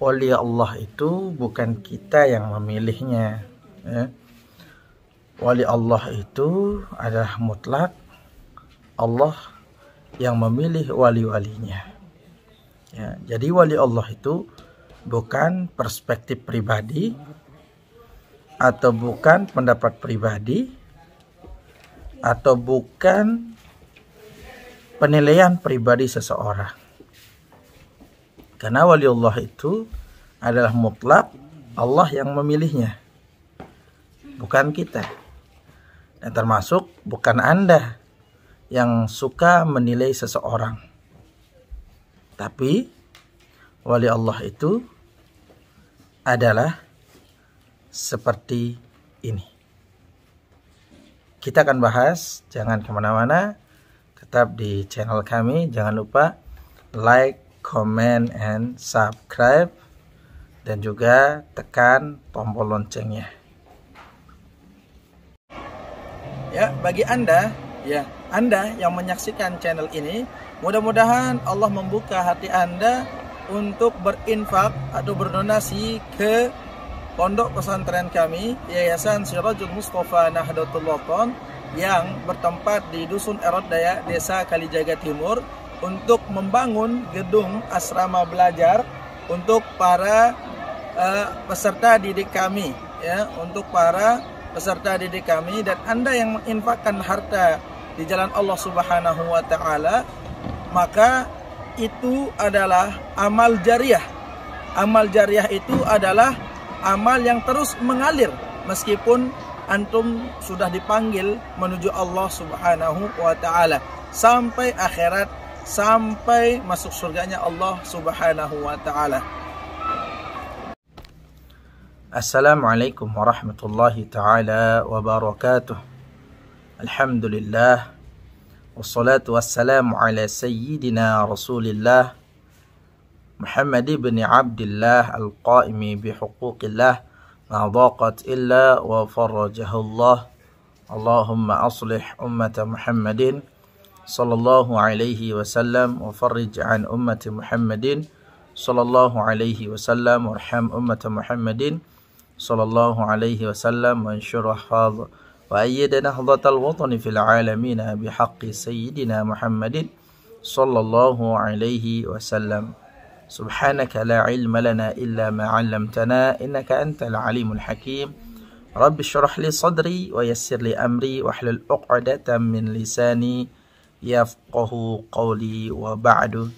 wali Allah itu bukan kita yang memilihnya, ya. Wali Allah itu adalah mutlak Allah yang memilih wali-walinya, ya. Jadi wali Allah itu bukan perspektif pribadi atau bukan pendapat pribadi atau bukan penilaian pribadi seseorang. Karena wali Allah itu adalah mutlak Allah yang memilihnya, bukan kita. Dan termasuk bukan Anda yang suka menilai seseorang. Tapi wali Allah itu adalah seperti ini. Kita akan bahas, jangan kemana-mana, tetap di channel kami. Jangan lupa like, comment, and subscribe, dan juga tekan tombol loncengnya. Ya, bagi Anda yang menyaksikan channel ini, mudah-mudahan Allah membuka hati Anda untuk berinfak atau berdonasi ke pondok pesantren kami, Yayasan Sirajul Mustafa Nahdlatul Wathon, yang bertempat di Dusun Erot Daya, Desa Kalijaga Timur, untuk membangun gedung asrama belajar untuk para peserta didik kami, ya, untuk para peserta didik kami. Dan Anda yang menginfakkan harta di jalan Allah Subhanahu wa taala, maka itu adalah amal jariah. Amal jariah itu adalah amal yang terus mengalir meskipun antum sudah dipanggil menuju Allah Subhanahu wa taala sampai akhirat, sampai masuk surganya Allah Subhanahu wa taala. Assalamualaikum warahmatullahi taala wabarakatuh. Alhamdulillah, wassalatu wassalamu ala sayyidina Rasulillah Muhammad ibn Abdillah al-qaimi bihuquqillah, ma daqat illa wa farajahullah. Allahumma aslih ummata Muhammadin sallallahu alaihi wasallam wa farrij an ummati Muhammadin sallallahu alaihi wasallam warham ummata Muhammadin sallallahu alaihi wasallam wa ansyurah hadha wa ayyid nahdlatal watani fil alamin bihaqqi sayyidina Muhammadin sallallahu alaihi wasallam. Subhanaka la ilma lana illa ma 'allamtana innaka antal alimul hakim. Rabbi shrah li sadri wa yassir li amri wahlul 'uqdatam min lisani yafqahu qawli wa ba'du.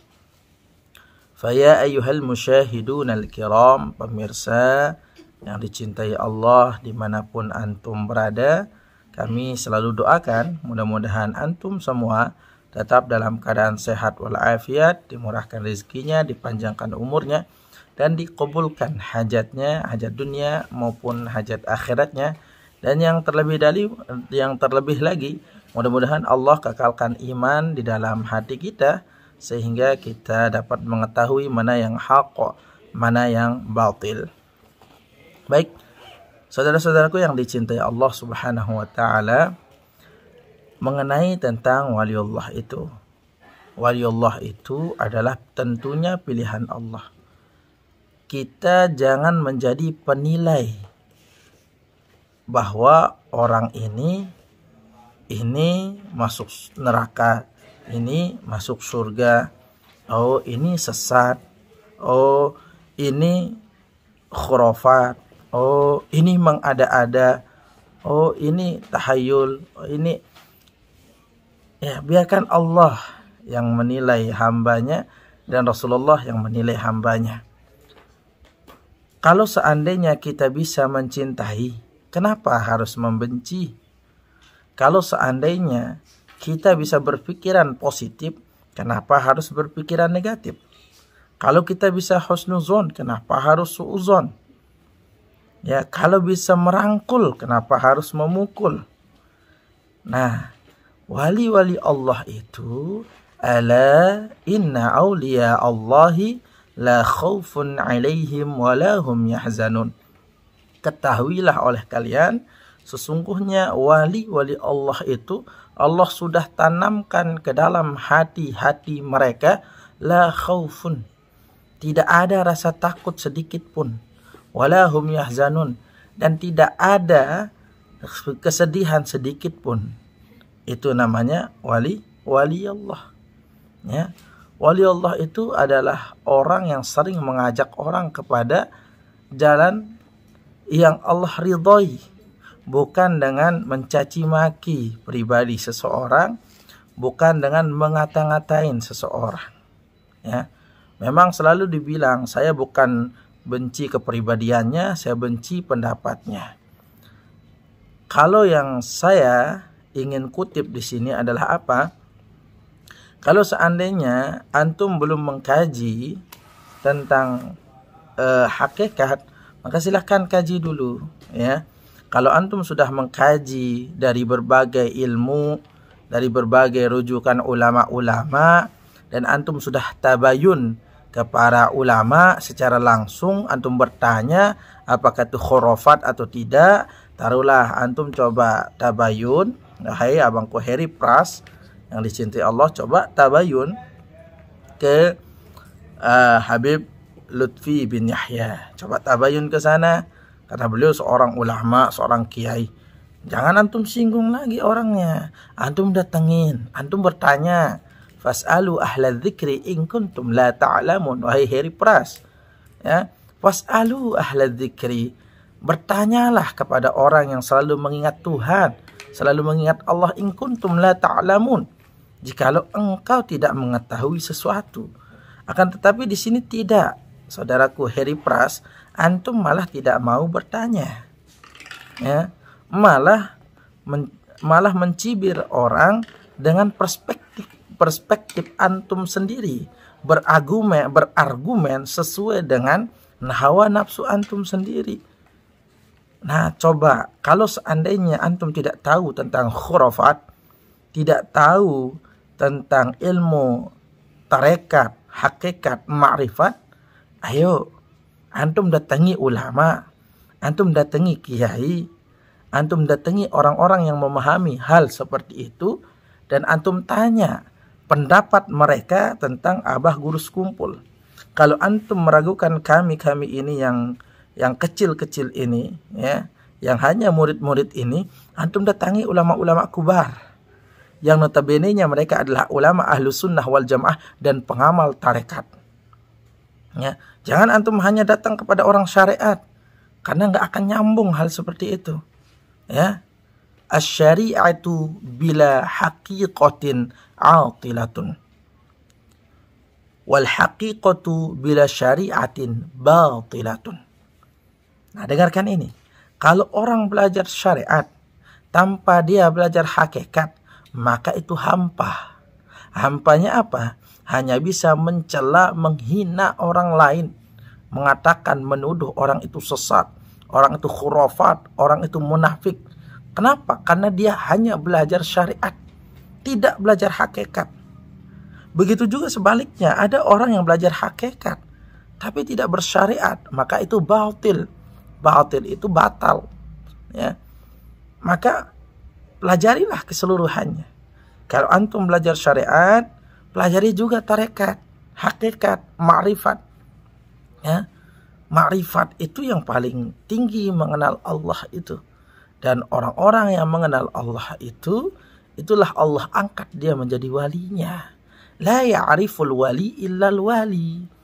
Faya ayyuhal musyahidun al-kiram, pemirsa yang dicintai Allah dimanapun antum berada, kami selalu doakan mudah-mudahan antum semua tetap dalam keadaan sehat walafiat, dimurahkan rezekinya, dipanjangkan umurnya, dan dikabulkan hajatnya, hajat dunia maupun hajat akhiratnya. Dan yang terlebih lagi, mudah-mudahan Allah kekalkan iman di dalam hati kita sehingga kita dapat mengetahui mana yang haq, mana yang batil. Baik, saudara-saudaraku yang dicintai Allah Subhanahu wa taala, mengenai tentang waliullah itu. Waliullah itu adalah tentunya pilihan Allah. Kita jangan menjadi penilai bahwa orang ini masuk neraka, ini masuk surga, oh ini sesat, oh ini khurafat, oh ini mengada-ada, oh ini tahayul, oh ini, ya biarkan Allah yang menilai hambanya dan Rasulullah yang menilai hambanya. Kalau seandainya kita bisa mencintai, kenapa harus membenci? Kalau seandainya kita bisa berpikiran positif, kenapa harus berpikiran negatif? Kalau kita bisa husnuzon, kenapa harus suuzon? Ya, kalau bisa merangkul, kenapa harus memukul? Nah, wali-wali Allah itu, ala inna awliya Allahi la khawfun alaihim wa la hum yahzanun. Ketahuilah oleh kalian, sesungguhnya wali-wali Allah itu Allah sudah tanamkan ke dalam hati-hati mereka la khaufun, tidak ada rasa takut sedikit pun, wala hum yahzanun, dan tidak ada kesedihan sedikit pun. Itu namanya wali Allah. Ya. Wali Allah itu adalah orang yang sering mengajak orang kepada jalan yang Allah ridhoi, bukan dengan mencaci maki pribadi seseorang, bukan dengan mengata-ngatain seseorang. Ya. Memang selalu dibilang, saya bukan benci kepribadiannya, saya benci pendapatnya. Kalau yang saya ingin kutip di sini adalah apa? Kalau seandainya antum belum mengkaji tentang hakikat, maka silahkan kaji dulu, ya. Kalau antum sudah mengkaji dari berbagai ilmu, dari berbagai rujukan ulama-ulama, dan antum sudah tabayun ke para ulama secara langsung, antum bertanya apakah itu khurafat atau tidak, taruhlah antum coba tabayun. Hai abangku Heri Pras yang dicintai Allah, coba tabayun ke Habib Lutfi bin Yahya. Coba tabayun ke sana, karena beliau seorang ulama, seorang kiai. Jangan antum singgung lagi orangnya. Antum datengin, antum bertanya. Fas'alu ahla dzikri in kuntum la ta'lamun. Wahai Heri Pras, ya, fas'alu ahla dzikri. Bertanyalah kepada orang yang selalu mengingat Tuhan, selalu mengingat Allah, in kuntum la ta'lamun. Jikalau engkau tidak mengetahui sesuatu. Akan tetapi di sini tidak. Saudaraku Heri Pras, antum malah tidak mau bertanya. Ya, malah mencibir orang dengan perspektif antum sendiri, berargumen sesuai dengan hawa nafsu antum sendiri. Nah, coba kalau seandainya antum tidak tahu tentang khurafat, tidak tahu tentang ilmu tarekat, hakikat, ma'rifat, ayo antum datangi ulama, antum datangi kiai, antum datangi orang-orang yang memahami hal seperti itu, dan antum tanya pendapat mereka tentang Abah Guru Sekumpul. Kalau antum meragukan kami ini yang kecil-kecil ini, ya, yang hanya murid-murid ini, antum datangi ulama-ulama kubar, yang notabene-nya mereka adalah ulama ahlu sunnah wal jamaah dan pengamal tarekat. Ya, jangan antum hanya datang kepada orang syariat, karena nggak akan nyambung hal seperti itu. Ya, asy-syari'atu bila haqiqatin atilatun, wal haqiqatu bila syari'atin batilatun. Nah, dengarkan ini. Kalau orang belajar syariat tanpa dia belajar hakikat, maka itu hampa. Hampanya apa? Hanya bisa mencela, menghina orang lain, mengatakan, menuduh orang itu sesat, orang itu khurafat, orang itu munafik. Kenapa? Karena dia hanya belajar syariat, tidak belajar hakikat. Begitu juga sebaliknya, ada orang yang belajar hakikat tapi tidak bersyariat, maka itu batil. Batil itu batal, ya. Maka pelajarilah keseluruhannya. Kalau antum belajar syariat, pelajari juga tarekat, hakikat, ma'rifat. Ya. Ma'rifat itu yang paling tinggi, mengenal Allah itu. Dan orang-orang yang mengenal Allah itu, itulah Allah angkat dia menjadi walinya. La ya'riful wali illal wali.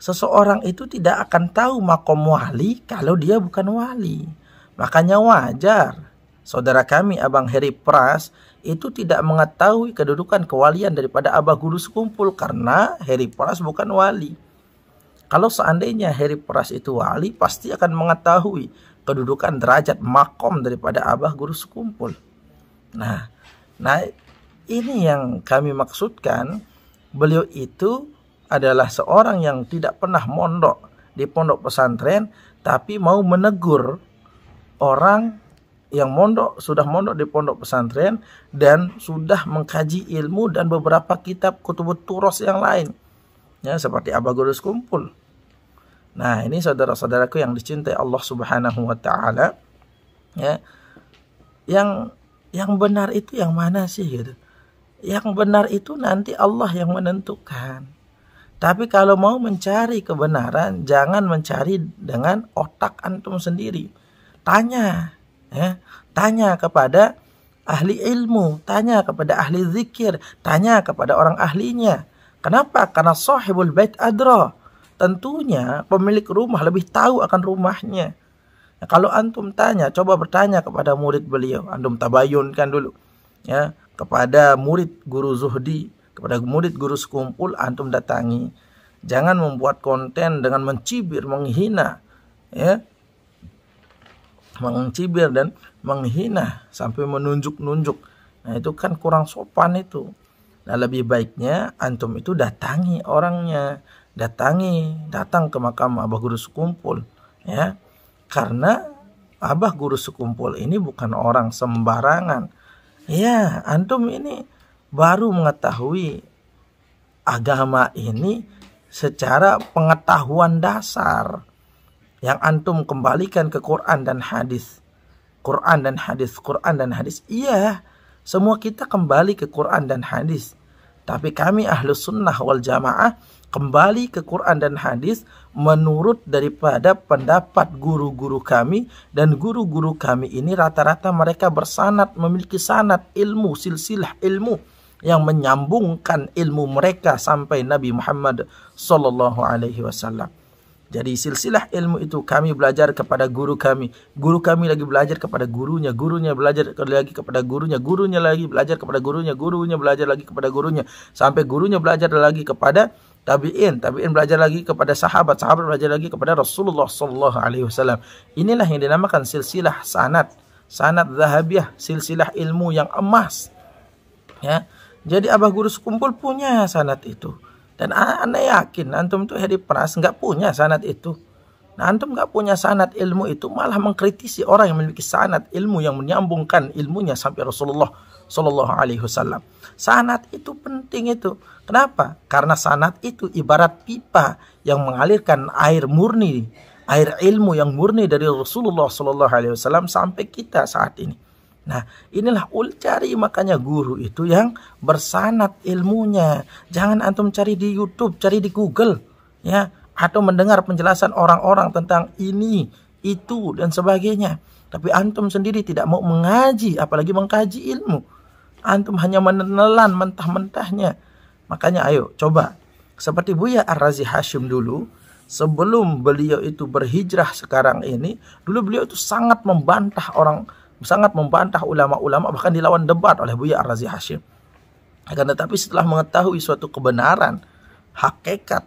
Seseorang itu tidak akan tahu makom wali kalau dia bukan wali. Makanya wajar saudara kami Abang Heri Pras itu tidak mengetahui kedudukan kewalian daripada Abah Guru Sekumpul, karena Heri Pras bukan wali. Kalau seandainya Heri Pras itu wali, pasti akan mengetahui kedudukan derajat makom daripada Abah Guru Sekumpul. Nah ini yang kami maksudkan. Beliau itu adalah seorang yang tidak pernah mondok di pondok pesantren, tapi mau menegur orang yang sudah mondok di pondok pesantren dan sudah mengkaji ilmu dan beberapa kitab kutubut turos yang lain, ya, seperti Abah Guru Sekumpul. Nah, ini saudara-saudaraku yang dicintai Allah Subhanahu wa taala, ya. Yang benar itu yang mana sih gitu? Yang benar itu nanti Allah yang menentukan. Tapi kalau mau mencari kebenaran, jangan mencari dengan otak antum sendiri. Tanya, ya, tanya kepada ahli ilmu, tanya kepada ahli zikir, tanya kepada orang ahlinya. Kenapa? Karena sahibul bait adra. Tentunya pemilik rumah lebih tahu akan rumahnya. Nah, kalau antum tanya, coba bertanya kepada murid beliau. Antum tabayunkan dulu, ya, kepada murid guru Zuhdi, kepada murid guru sekumpul, antum datangi. Jangan membuat konten dengan mencibir, menghina, ya, mencibir dan menghina sampai menunjuk-nunjuk. Nah, itu kan kurang sopan itu. Nah, lebih baiknya antum itu datangi orangnya, datang ke makam Abah Guru Sekumpul, ya. Karena Abah Guru Sekumpul ini bukan orang sembarangan. Ya, antum ini baru mengetahui agama ini secara pengetahuan dasar yang antum kembalikan ke Quran dan hadis. Quran dan hadis, Quran dan hadis. Iya, semua kita kembali ke Quran dan hadis. Tapi kami Ahlus Sunnah wal Jamaah kembali ke Quran dan hadis menurut daripada pendapat guru-guru kami, dan guru-guru kami ini rata-rata mereka bersanad, memiliki sanad ilmu, silsilah ilmu yang menyambungkan ilmu mereka sampai Nabi Muhammad sallallahu alaihi wasallam. Jadi silsilah ilmu itu kami belajar kepada guru kami lagi belajar kepada gurunya, gurunya belajar lagi kepada gurunya, gurunya lagi belajar kepada gurunya, gurunya belajar lagi kepada gurunya, sampai gurunya belajar lagi kepada tabi'in, tabi'in belajar lagi kepada sahabat, sahabat belajar lagi kepada Rasulullah sallallahu alaihi wasallam. Inilah yang dinamakan silsilah sanad, sanad zahabiyah, silsilah ilmu yang emas. Ya. Jadi Abah Guru Sekumpul punya sanad itu. Dan anda yakin antum tuh Heri Pras nggak punya sanad itu. Nah, antum nggak punya sanad ilmu itu malah mengkritisi orang yang memiliki sanad ilmu yang menyambungkan ilmunya sampai Rasulullah sallallahu alaihi wasallam. Sanad itu penting itu. Kenapa? Karena sanad itu ibarat pipa yang mengalirkan air murni, air ilmu yang murni dari Rasulullah sallallahu alaihi wasallam sampai kita saat ini. Nah, inilah cari makanya guru itu yang bersanad ilmunya. Jangan antum cari di YouTube, cari di Google, ya, atau mendengar penjelasan orang-orang tentang ini, itu dan sebagainya. Tapi antum sendiri tidak mau mengaji, apalagi mengkaji ilmu. Antum hanya menelan mentah-mentahnya. Makanya ayo coba seperti Buya Ar-Razi Hashim dulu, sebelum beliau itu berhijrah sekarang ini, dulu beliau itu sangat membantah ulama-ulama, bahkan dilawan debat oleh Buya Ar-Razi Hashim. Akan tetapi setelah mengetahui suatu kebenaran, hakikat,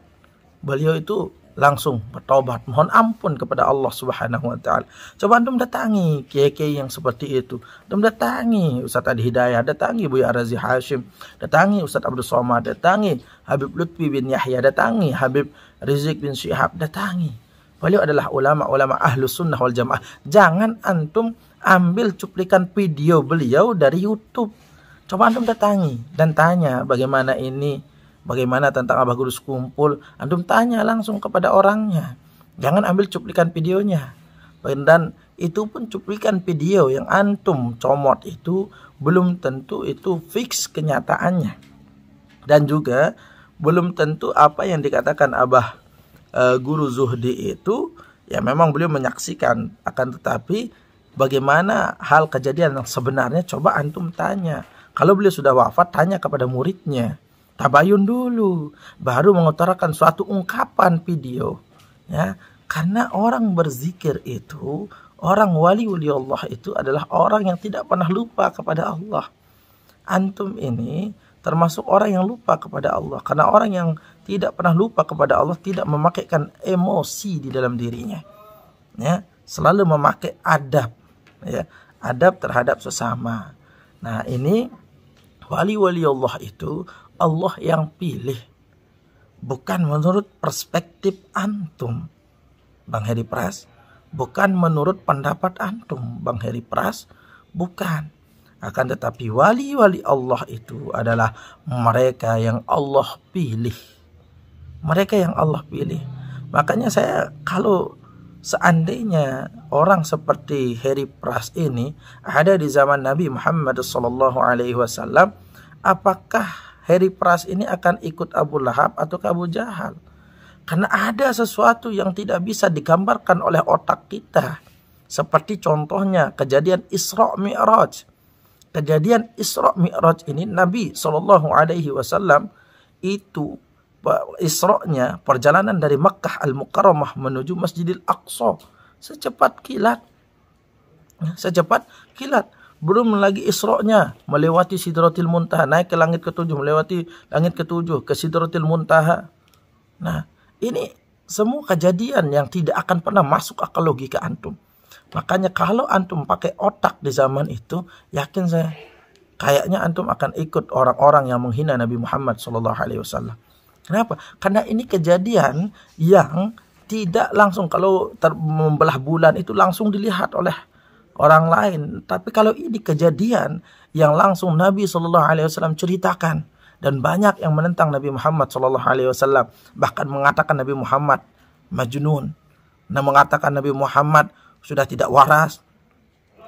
beliau itu langsung bertobat, mohon ampun kepada Allah Subhanahu wa taala. Coba antum datangi kiai-kiai yang seperti itu. Antum datangi Ustaz Adi Hidayah, datangi Buya Ar-Razi Hashim, datangi Ustaz Abdul Somad, datangi Habib Lutfi bin Yahya, datangi Habib Rizik bin Syihab, datangi. Beliau adalah ulama-ulama Ahlus Sunnah wal Jamaah. Jangan antum ambil cuplikan video beliau dari YouTube. Coba antum datangi dan tanya bagaimana ini, bagaimana tentang Abah Guru Sekumpul. Antum tanya langsung kepada orangnya. Jangan ambil cuplikan videonya. Dan itu pun cuplikan video yang antum comot itu belum tentu itu fix kenyataannya. Dan juga belum tentu apa yang dikatakan Abah Guru Zuhdi itu ya memang beliau menyaksikan, akan tetapi bagaimana hal kejadian yang sebenarnya coba antum tanya. Kalau beliau sudah wafat, tanya kepada muridnya. Tabayun dulu, baru mengutarakan suatu ungkapan video. Ya, karena orang berzikir itu, orang wali Allah itu adalah orang yang tidak pernah lupa kepada Allah. Antum ini termasuk orang yang lupa kepada Allah. Karena orang yang tidak pernah lupa kepada Allah tidak memakaikan emosi di dalam dirinya. Ya, selalu memakai adab. Ya, adab terhadap sesama. Nah, ini wali-wali Allah itu Allah yang pilih, bukan menurut perspektif antum, Bang Heri Pras, bukan menurut pendapat antum, Bang Heri Pras, bukan. Akan tetapi wali-wali Allah itu adalah mereka yang Allah pilih. Mereka yang Allah pilih. Makanya saya kalau seandainya orang seperti Heri Pras ini ada di zaman Nabi Muhammad SAW, apakah Harry Pras ini akan ikut Abu Lahab atau ke Abu Jahal? Karena ada sesuatu yang tidak bisa digambarkan oleh otak kita. Seperti contohnya kejadian Isra Mi'raj. Kejadian Isra Mi'raj ini Nabi SAW itu Isra-nya perjalanan dari Makkah Al-Mukarramah menuju Masjidil Aqsa secepat kilat. Secepat kilat. Belum lagi Isra-nya melewati Sidratil Muntaha, naik ke langit ke-7, melewati langit ke-7 ke Sidratil Muntaha. Nah, ini semua kejadian yang tidak akan pernah masuk akal logika antum. Makanya kalau antum pakai otak di zaman itu, yakin saya, kayaknya antum akan ikut orang-orang yang menghina Nabi Muhammad SAW. Kenapa? Karena ini kejadian yang tidak langsung, kalau membelah bulan itu langsung dilihat oleh orang lain. Tapi kalau ini kejadian yang langsung Nabi SAW ceritakan, dan banyak yang menentang Nabi Muhammad SAW, bahkan mengatakan Nabi Muhammad majnun, nah mengatakan Nabi Muhammad sudah tidak waras,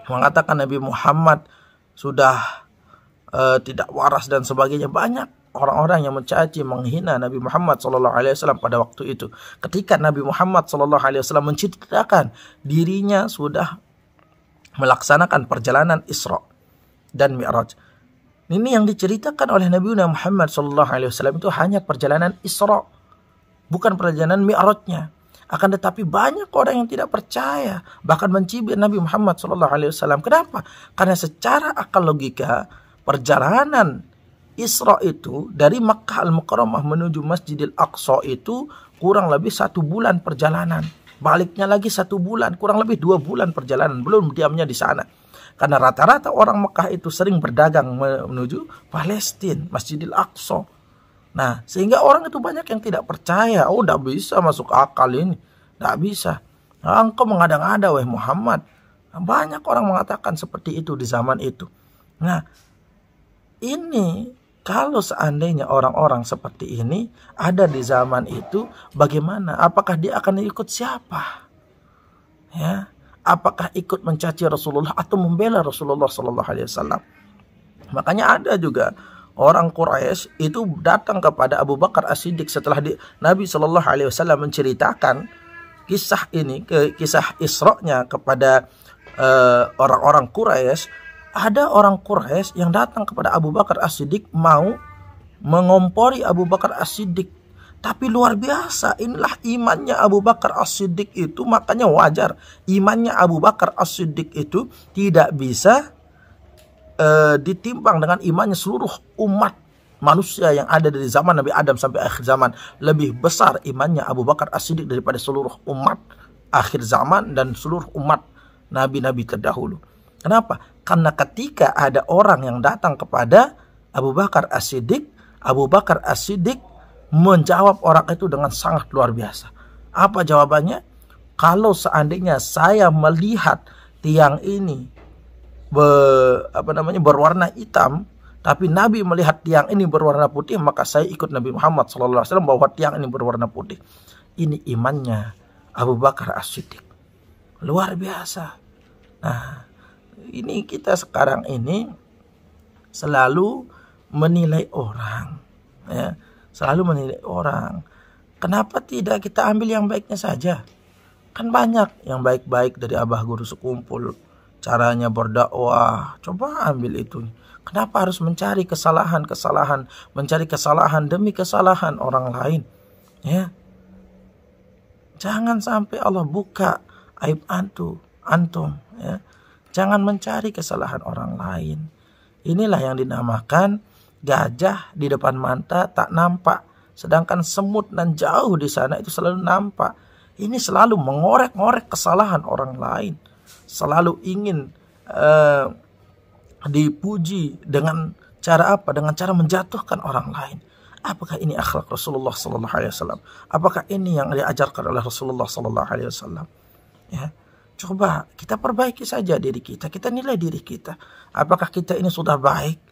mengatakan Nabi Muhammad sudah tidak waras dan sebagainya. Banyak orang-orang yang mencaci, menghina Nabi Muhammad SAW pada waktu itu. Ketika Nabi Muhammad SAW menceritakan dirinya sudah melaksanakan perjalanan Isra dan Mi'raj. Ini yang diceritakan oleh Nabi Muhammad SAW itu hanya perjalanan Isra, bukan perjalanan Mi'rajnya. Akan tetapi banyak orang yang tidak percaya, bahkan mencibir Nabi Muhammad SAW. Kenapa? Karena secara akal logika, perjalanan Isra itu dari Makkah Al-Mukarramah menuju Masjidil Aqsa itu kurang lebih 1 bulan perjalanan. Baliknya lagi 1 bulan, kurang lebih 2 bulan perjalanan, belum diamnya di sana. Karena rata-rata orang Mekah itu sering berdagang menuju Palestina, Masjidil Aqsa. Nah, sehingga orang itu banyak yang tidak percaya. Oh, tidak bisa masuk akal ini. Tidak bisa. Nah, engkau mengada-ngada, wahai Muhammad. Nah, banyak orang mengatakan seperti itu di zaman itu. Nah, ini kalau seandainya orang-orang seperti ini ada di zaman itu, bagaimana? Apakah dia akan ikut siapa? Ya, apakah ikut mencaci Rasulullah atau membela Rasulullah SAW? Makanya ada juga orang Quraisy itu datang kepada Abu Bakar As-Siddiq setelah Nabi SAW menceritakan kisah ini, kisah Isra-nya kepada orang-orang Quraisy. Ada orang Quraisy yang datang kepada Abu Bakar As-Siddiq mau mengompori Abu Bakar As-Siddiq. Tapi luar biasa, inilah imannya Abu Bakar As-Siddiq itu, makanya wajar imannya Abu Bakar As-Siddiq itu tidak bisa ditimbang dengan imannya seluruh umat manusia yang ada dari zaman Nabi Adam sampai akhir zaman. Lebih besar imannya Abu Bakar As-Siddiq daripada seluruh umat akhir zaman dan seluruh umat nabi-nabi terdahulu. Kenapa? Karena ketika ada orang yang datang kepada Abu Bakar As-Siddiq, Abu Bakar As-Siddiq menjawab orang itu dengan sangat luar biasa. Apa jawabannya? Kalau seandainya saya melihat tiang ini berwarna hitam, tapi Nabi melihat tiang ini berwarna putih, maka saya ikut Nabi Muhammad SAW bahwa tiang ini berwarna putih. Ini imannya Abu Bakar As-Siddiq. Luar biasa. Nah, ini kita sekarang ini selalu menilai orang, ya, selalu menilai orang. Kenapa tidak kita ambil yang baiknya saja? Kan banyak yang baik-baik dari Abah Guru Sekumpul, caranya berdakwah, coba ambil itu. Kenapa harus mencari kesalahan-kesalahan, mencari kesalahan demi kesalahan orang lain? Ya, jangan sampai Allah buka aib antum. Ya, jangan mencari kesalahan orang lain. Inilah yang dinamakan gajah di depan mata tak nampak, sedangkan semut dan jauh di sana itu selalu nampak. Ini selalu mengorek-ngorek kesalahan orang lain, selalu ingin dipuji dengan cara apa? Dengan cara menjatuhkan orang lain. Apakah ini akhlak Rasulullah SAW? Apakah ini yang diajarkan oleh Rasulullah SAW? Ya, coba kita perbaiki saja diri kita. Kita nilai diri kita. Apakah kita ini sudah baik?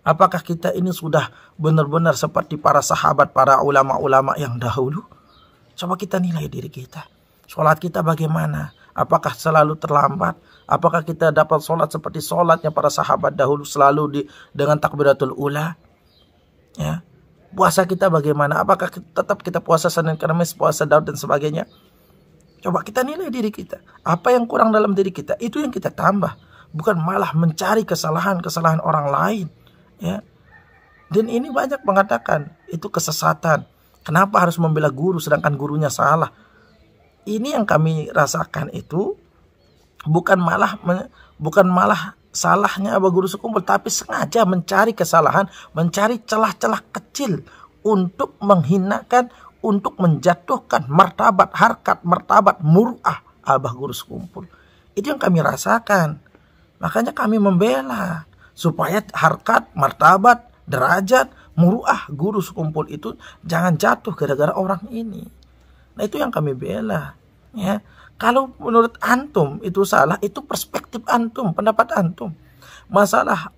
Apakah kita ini sudah benar-benar seperti para sahabat, para ulama-ulama yang dahulu? Coba kita nilai diri kita. Sholat kita bagaimana? Apakah selalu terlambat? Apakah kita dapat sholat seperti sholatnya para sahabat dahulu, selalu dengan takbiratul ula? Ya, puasa kita bagaimana? Apakah tetap kita puasa Senin Kamis, puasa Daud dan sebagainya? Coba kita nilai diri kita. Apa yang kurang dalam diri kita, itu yang kita tambah. Bukan malah mencari kesalahan-kesalahan orang lain. Ya. Dan ini banyak mengatakan, itu kesesatan. Kenapa harus membela guru sedangkan gurunya salah? Ini yang kami rasakan itu, bukan malah salahnya Abah Guru Sekumpul, tapi sengaja mencari kesalahan, mencari celah-celah kecil untuk menghinakan, untuk menjatuhkan martabat, harkat, martabat, muruah Abah Guru Sekumpul. Itu yang kami rasakan. Makanya kami membela supaya harkat, martabat, derajat, muruah Guru Sekumpul itu jangan jatuh gara-gara orang ini. Nah, itu yang kami bela. Ya, kalau menurut antum itu salah, itu perspektif antum, pendapat antum. Masalah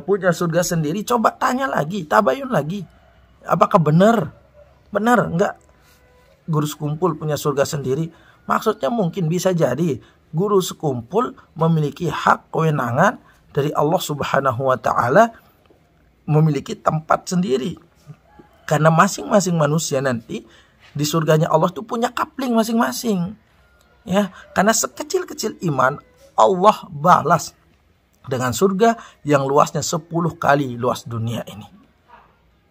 punya surga sendiri, coba tanya lagi, tabayun lagi. Apakah benar enggak Guru Sekumpul punya surga sendiri? Maksudnya mungkin bisa jadi Guru Sekumpul memiliki hak kewenangan dari Allah Subhanahu wa Ta'ala, memiliki tempat sendiri. Karena masing-masing manusia nanti di surganya Allah itu punya kapling masing-masing. Ya, karena sekecil-kecil iman Allah balas dengan surga yang luasnya 10 kali luas dunia ini.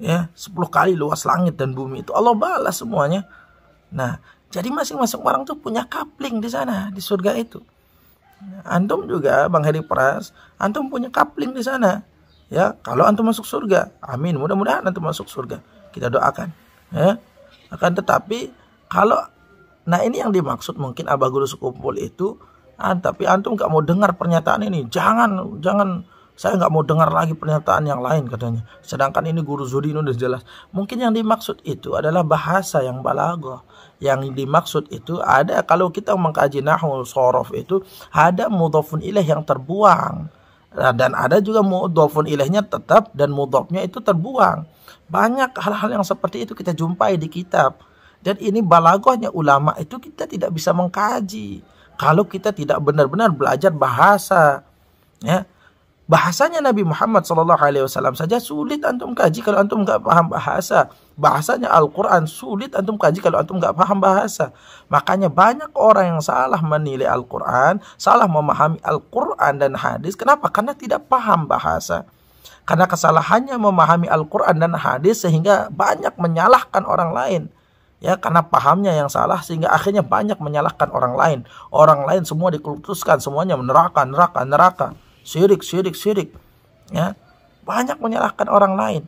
Ya, 10 kali luas langit dan bumi itu Allah balas semuanya. Nah, jadi masing-masing orang tuh punya kapling di sana, di surga itu. Antum juga, Bang Heri Pras, antum punya kapling di sana. Ya, kalau antum masuk surga, amin. Mudah-mudahan antum masuk surga. Kita doakan. Ya, akan tetapi kalau, nah ini yang dimaksud mungkin Abah Guru Sekumpul itu, tapi antum gak mau dengar pernyataan ini. Jangan. Saya nggak mau dengar lagi pernyataan yang lain katanya. Sedangkan ini Guru Zuhdi udah jelas. Mungkin yang dimaksud itu adalah bahasa yang balaghah. Yang dimaksud itu ada, kalau kita mengkaji nahwu shorof itu ada mudhofun ilaih yang terbuang. Dan ada juga mudhofun ilaihnya tetap dan mudhofnya itu terbuang. Banyak hal-hal yang seperti itu kita jumpai di kitab. Dan ini balaghahnya ulama itu kita tidak bisa mengkaji kalau kita tidak benar-benar belajar bahasa. Ya. Bahasanya Nabi Muhammad SAW saja sulit antum kaji kalau antum nggak paham bahasa. Bahasanya Al-Quran sulit antum kaji kalau antum nggak paham bahasa. Makanya banyak orang yang salah menilai Al-Quran, salah memahami Al-Quran dan hadis. Kenapa? Karena tidak paham bahasa. Karena kesalahannya memahami Al-Quran dan hadis sehingga banyak menyalahkan orang lain. Ya, karena pahamnya yang salah sehingga akhirnya banyak menyalahkan orang lain. Orang lain semua dikutuskan, semuanya neraka. Syirik. Ya, banyak menyalahkan orang lain.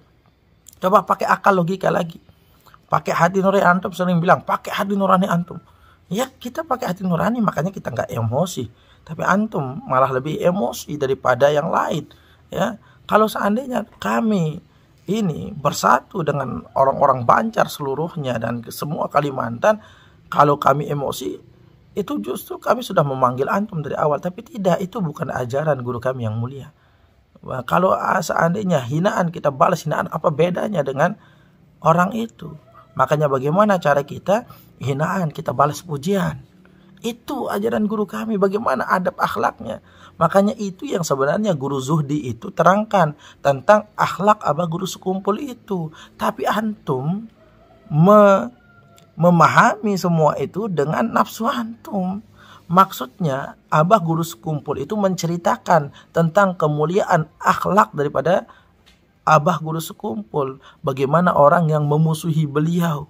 Coba pakai akal logika lagi. Pakai hati nurani antum, sering bilang pakai hati nurani antum. Ya, kita pakai hati nurani makanya kita nggak emosi. Tapi antum malah lebih emosi daripada yang lain. Ya, kalau seandainya kami ini bersatu dengan orang-orang Banjar seluruhnya dan semua Kalimantan, kalau kami emosi, itu justru kami sudah memanggil antum dari awal. Tapi tidak, itu bukan ajaran guru kami yang mulia. Kalau seandainya hinaan kita balas hinaan, apa bedanya dengan orang itu? Makanya bagaimana cara kita hinaan kita balas pujian? Itu ajaran guru kami, bagaimana adab akhlaknya. Makanya itu yang sebenarnya Guru Zuhdi itu terangkan tentang akhlak Abah Guru Sekumpul itu. Tapi antum memahami semua itu dengan nafsu antum. Maksudnya Abah Guru Sekumpul itu menceritakan tentang kemuliaan akhlak daripada Abah Guru Sekumpul. Bagaimana orang yang memusuhi beliau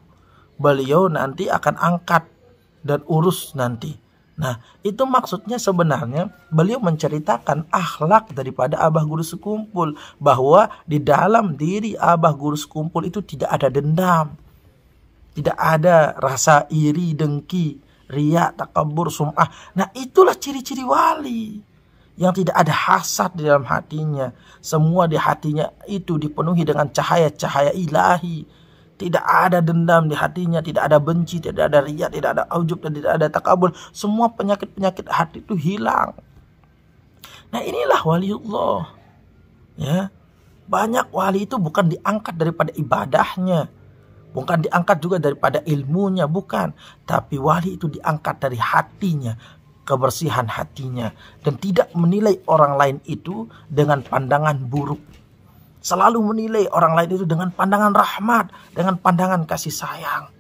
nanti akan angkat dan urus nanti. Nah, itu maksudnya sebenarnya beliau menceritakan akhlak daripada Abah Guru Sekumpul, bahwa di dalam diri Abah Guru Sekumpul itu tidak ada dendam, tidak ada rasa iri, dengki, riya, takabur, sum'ah. Nah, itulah ciri-ciri wali yang tidak ada hasad di dalam hatinya. Semua di hatinya itu dipenuhi dengan cahaya-cahaya ilahi. Tidak ada dendam di hatinya, tidak ada benci, tidak ada riya, tidak ada ujub, dan tidak ada takabur. Semua penyakit-penyakit hati itu hilang. Nah, inilah waliullah. Ya. Banyak wali itu bukan diangkat daripada ibadahnya, bukan diangkat juga daripada ilmunya, bukan. Tapi wali itu diangkat dari hatinya, kebersihan hatinya, dan tidak menilai orang lain itu dengan pandangan buruk. Selalu menilai orang lain itu dengan pandangan rahmat, dengan pandangan kasih sayang.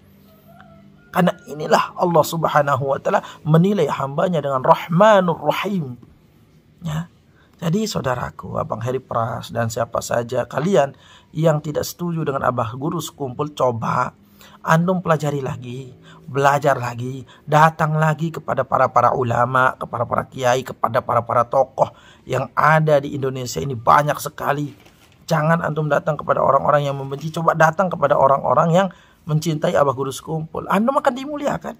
Karena inilah Allah Subhanahu wa taala menilai hambanya dengan Rahmanur Rahim. Ya. Jadi saudaraku, Abang Heri Pras dan siapa saja kalian yang tidak setuju dengan Abah Guru Sekumpul, coba antum pelajari lagi, belajar lagi, datang lagi kepada para ulama, kepada para kiai, kepada para tokoh yang ada di Indonesia ini banyak sekali. Jangan antum datang kepada orang-orang yang membenci, coba datang kepada orang-orang yang mencintai Abah Guru Sekumpul. Antum akan dimuliakan.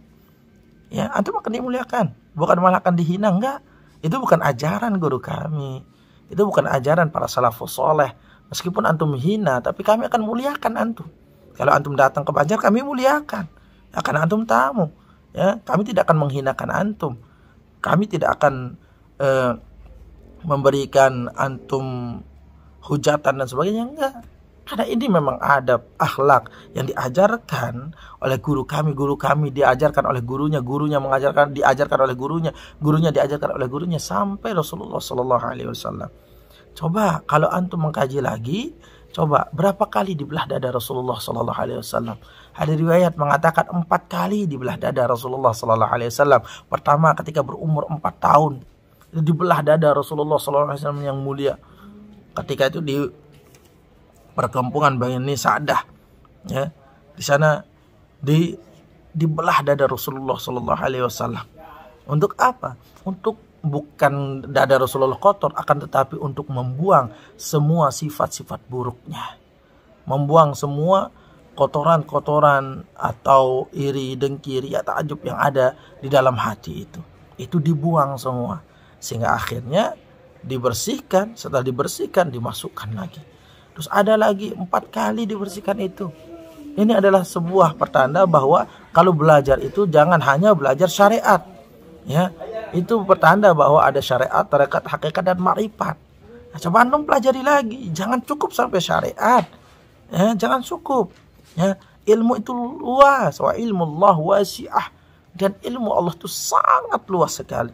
Ya, antum akan dimuliakan, bukan malah akan dihina, enggak. Itu bukan ajaran guru kami. Itu bukan ajaran para salafus soleh. Meskipun antum hina, tapi kami akan muliakan antum. Kalau antum datang ke Banjar, kami muliakan. Ya, karena antum tamu. Ya, kami tidak akan menghinakan antum. Kami tidak akan memberikan antum hujatan dan sebagainya, enggak. Karena ini memang adab, akhlak yang diajarkan oleh guru kami diajarkan oleh gurunya mengajarkan, diajarkan oleh gurunya diajarkan oleh gurunya sampai Rasulullah Sallallahu Alaihi Wasallam. Coba kalau antum mengkaji lagi, coba berapa kali dibelah dada Rasulullah Sallallahu Alaihi Wasallam? Ada riwayat mengatakan 4 kali dibelah dada Rasulullah Sallallahu Alaihi Wasallam. Pertama ketika berumur 4 tahun, dibelah dada Rasulullah Sallallahu Alaihi Wasallam yang mulia. Ketika itu di perkampungan Bani Sa'dah, ya, di sana dibelah dada Rasulullah Sallallahu Alaihi Wasallam. Untuk apa? Untuk bukan dada Rasulullah kotor, akan tetapi untuk membuang semua sifat-sifat buruknya, membuang semua kotoran-kotoran atau iri, dengki, riya, ta'ajub yang ada di dalam hati itu dibuang semua, sehingga akhirnya dibersihkan. Setelah dibersihkan, dimasukkan lagi. Terus ada lagi 4 kali dibersihkan itu. Ini adalah sebuah pertanda bahwa kalau belajar itu jangan hanya belajar syariat. Ya, itu pertanda bahwa ada syariat, tarekat, hakikat, dan ma'rifat. Nah, coba antum pelajari lagi. Jangan cukup sampai syariat. Ya, jangan cukup. Ya, ilmu itu luas. Wa ilmullah wasi'ah. Dan ilmu Allah itu sangat luas sekali.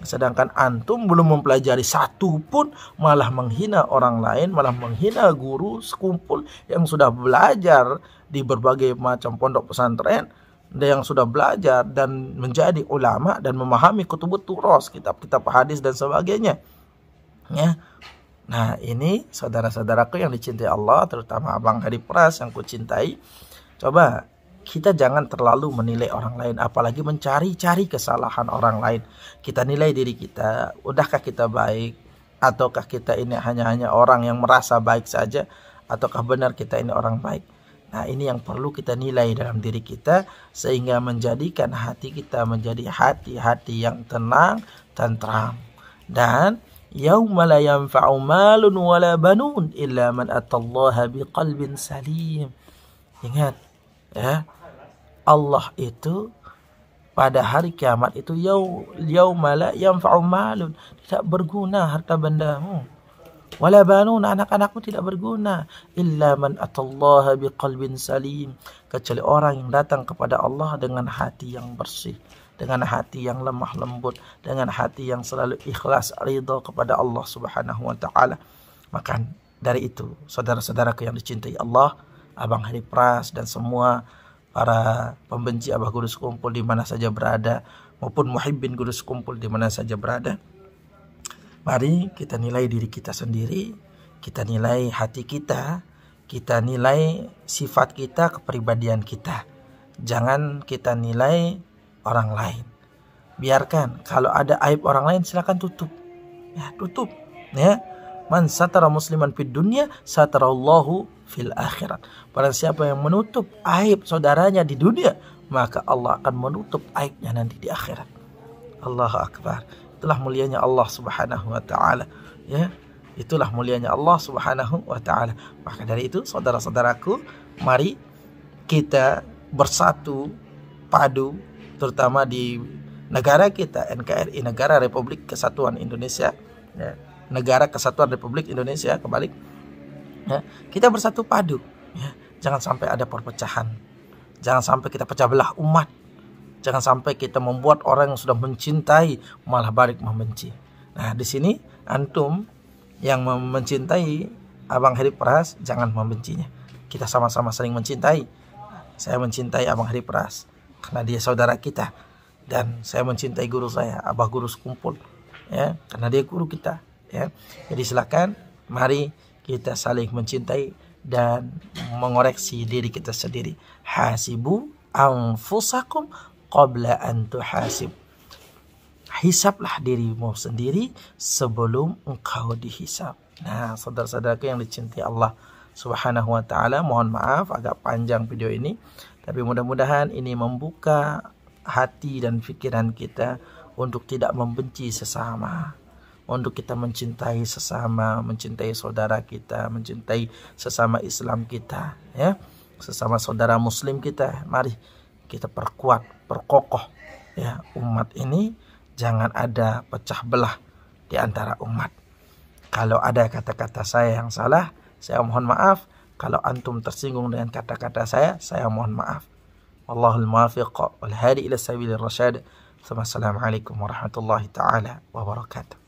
Sedangkan antum belum mempelajari satu pun, malah menghina orang lain, malah menghina guru sekumpul yang sudah belajar di berbagai macam pondok pesantren, yang sudah belajar dan menjadi ulama dan memahami kutubut turos, kitab-kitab hadis dan sebagainya. Ya. Nah, ini saudara-saudaraku yang dicintai Allah, terutama Abang Heri Pras yang kucintai, coba kita jangan terlalu menilai orang lain, apalagi mencari-cari kesalahan orang lain. Kita nilai diri kita, udahkah kita baik, ataukah kita ini hanya orang yang merasa baik saja, ataukah benar kita ini orang baik. Nah, ini yang perlu kita nilai dalam diri kita, sehingga menjadikan hati kita menjadi hati-hati yang tenang, tentram. Dan yauma la yanfa'u malun wala banun illa man atallaha biqalbin salim. Ingat, ya, Allah itu pada hari kiamat itu yauma la yanfa'u malun, tidak berguna harta bendamu, wala banun, anak-anakmu tidak berguna, illa man atallaha biqalbin salim, kecuali orang yang datang kepada Allah dengan hati yang bersih, dengan hati yang lemah lembut, dengan hati yang selalu ikhlas ridha kepada Allah Subhanahu wa taala. Maka dari itu, saudara-saudaraku yang dicintai Allah, Abang Heri Pras dan semua para pembenci Abah Guru Sekumpul di mana saja berada, maupun muhibbin Guru Sekumpul di mana saja berada, mari kita nilai diri kita sendiri, kita nilai hati kita nilai sifat kita, kepribadian kita. Jangan kita nilai orang lain. Biarkan kalau ada aib orang lain, silakan tutup. Ya, tutup. Ya. Man satara musliman fid dunya satarallahu fil akhirat. Barang siapa yang menutup aib saudaranya di dunia, maka Allah akan menutup aibnya nanti di akhirat. Allahu akbar. Itulah mulianya Allah Subhanahu wa taala. Ya. Itulah mulianya Allah Subhanahu wa taala. Maka dari itu, saudara-saudaraku, mari kita bersatu padu, terutama di negara kita, NKRI, Negara Republik Kesatuan Indonesia, ya, Negara Kesatuan Republik Indonesia, kebalik, ya, kita bersatu padu, ya. Jangan sampai ada perpecahan, jangan sampai kita pecah belah umat, jangan sampai kita membuat orang yang sudah mencintai malah balik membenci. Nah, di sini antum yang mencintai Abang Harip Pras, jangan membencinya. Kita sama-sama saling mencintai. Saya mencintai Abang Harip Pras karena dia saudara kita, dan saya mencintai guru saya, Abah Guru Sekumpul, ya, karena dia guru kita, ya. Jadi silakan, mari kita saling mencintai dan mengoreksi diri kita sendiri. Hasibu anfusakum qabla an tuhasib. Hisablah dirimu sendiri sebelum engkau dihisab. Nah, saudara-saudaraku yang dicintai Allah Subhanahu wa ta'ala, mohon maaf agak panjang video ini, tapi mudah-mudahan ini membuka hati dan pikiran kita untuk tidak membenci sesama, untuk kita mencintai sesama, mencintai saudara kita, mencintai sesama Islam kita, ya, sesama saudara Muslim kita. Mari kita perkuat, perkokoh, ya, umat ini. Jangan ada pecah belah di antara umat. Kalau ada kata-kata saya yang salah, saya mohon maaf. Kalau antum tersinggung dengan kata-kata saya mohon maaf. Wallahul muwaffiq wal hadi ila sabilir rasyad. Wassalamualaikum warahmatullahi taala wabarakatuh.